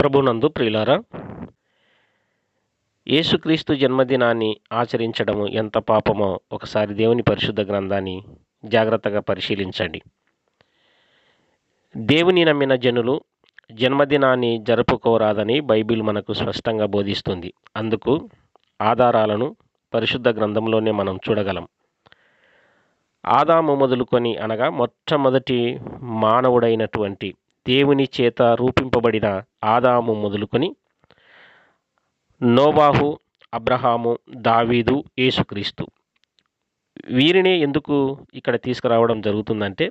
ప్రభునందు ప్రియులారా, యేసుక్రీస్తు జన్మదినాన్ని ఆచరించడము ఎంత పాపమో ఒకసారి దేవుని పరిశుద్ధ గ్రంథాన్ని జాగ్రత్తగా పరిశీలించండి. దేవుని నమ్మిన జనులు జన్మదినాన్ని జరుపుకోరాదని బైబిల్ మనకు స్పష్టంగా బోధిస్తుంది. అందుకు ఆధారాలను పరిశుద్ధ గ్రంథంలోనే మనం చూడగలం. ఆదాము మొదలుకొని అనగా మొట్టమొదటి మానవుడైనటువంటి దేవుని చేత రూపింపబడిన ఆదాము మొదలుకొని నోవాహు, అబ్రహాము, దావీదు, యేసుక్రీస్తు వీరినే ఎందుకు ఇక్కడ తీసుకురావడం జరుగుతుందంటే,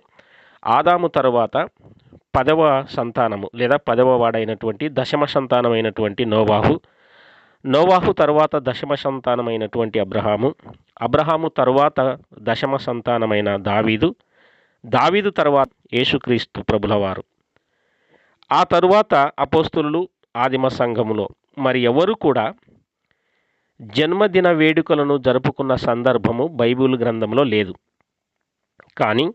ఆదాము తరువాత 10వ సంతానము లేదా 10వ వాడైనటువంటి దశమ సంతానమైనటువంటి నోవాహు తరువాత దశమ సంతానమైనటువంటి అబ్రహాము తరువాత దశమ సంతానమైన దావీదు తరువాత యేసుక్రీస్తు ప్రభులవారు. ఆ తరువాత అపోస్తులు, ఆదిమ సంఘములో మరి ఎవరు కూడా జన్మదిన వేడుకలను జరుపుకున్న సందర్భము బైబిల్ గ్రంథంలో లేదు. కానీ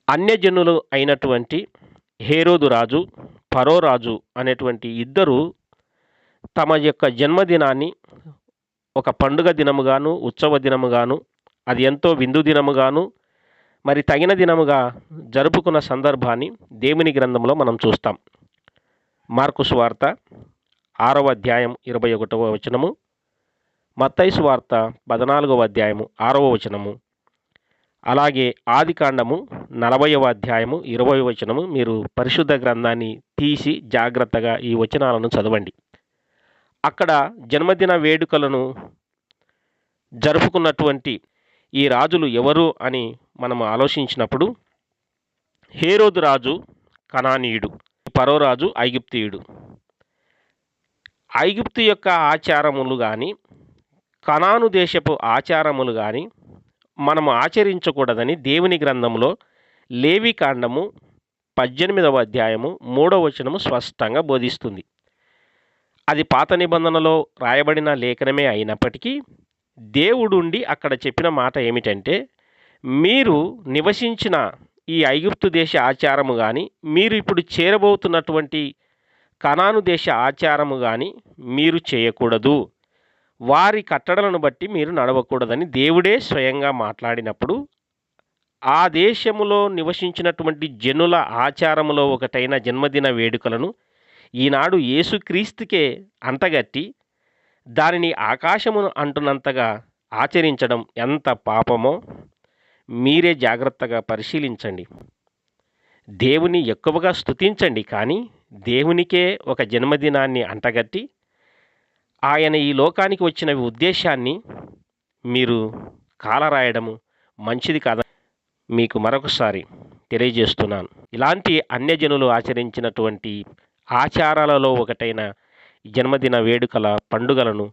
అన్యజనులు అయినటువంటి హేరోదు రాజు, ఫరో రాజు అనేటువంటి ఇద్దరు తమ యొక్క జన్మదినాన్ని ఒక పండుగ దినముగాను, ఉత్సవ దినముగాను, అది ఎంతో విందు దినముగాను, మరి తగిన దినముగా జరుపుకున్న సందర్భాన్ని దేవుని గ్రంథంలో మనం చూస్తాం. మార్కు సువార్త 6వ అధ్యాయం 21వ వచనము, మత్తయి సువార్త 14వ అధ్యాయము 6వ వచనము, అలాగే ఆదికాండము 40వ అధ్యాయము 20వ వచనము. మీరు పరిశుద్ధ గ్రంథాన్ని తీసి జాగ్రత్తగా ఈ వచనాలను చదవండి. అక్కడ జన్మదిన వేడుకలను జరుపుకున్నటువంటి ఈ రాజులు ఎవరు అని మనం ఆలోచించినప్పుడు, హేరోదు రాజు కనానీయుడు, ఫరో రాజు ఐగుప్తీయుడు. ఐగుప్తు యొక్క ఆచారములు కానీ, కనాను దేశపు ఆచారములు కానీ మనము ఆచరించకూడదని దేవుని గ్రంథంలో లేవికాండము 18వ అధ్యాయము 3వ వచనము స్పష్టంగా బోధిస్తుంది. అది పాత నిబంధనలో రాయబడిన లేఖనమే అయినప్పటికీ దేవుడుండి అక్కడ చెప్పిన మాట ఏమిటంటే, మీరు నివసించిన ఈ ఐగుప్తు దేశ ఆచారము కానీ, మీరు ఇప్పుడు చేరబోతున్నటువంటి కనాను దేశ ఆచారము కానీ మీరు చేయకూడదు, వారి కట్టడలను బట్టి మీరు నడవకూడదని దేవుడే స్వయంగా మాట్లాడినప్పుడు, ఆ దేశములో నివసించినటువంటి జనుల ఆచారములో ఒకటైన జన్మదిన వేడుకలను ఈనాడు యేసుక్రీస్తుకే అంటగట్టి దానిని ఆకాశమును అంటున్నంతగా ఆచరించడం ఎంత పాపమో మీరే జాగ్రత్తగా పరిశీలించండి. దేవుని ఎక్కువగా స్తుతించండి, కానీ దేవునికే ఒక జన్మదినాన్ని అంటగట్టి ఆయన ఈ లోకానికి వచ్చిన ఉద్దేశాన్ని మీరు కాలరాయడము మంచిది కాదని మీకు మరొకసారి తెలియజేస్తున్నాను. ఇలాంటి అన్యజనులు ఆచరించినటువంటి ఆచారాలలో ఒకటైన జన్మదిన వేడుకల పండుగలను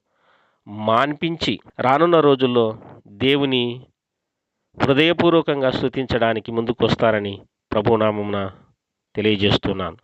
మాన్పించి రానున్న రోజుల్లో దేవుని హృదయపూర్వకంగా స్తుతించడానికి ముందుకు వస్తారని ప్రభునామమున తెలియజేస్తున్నాను.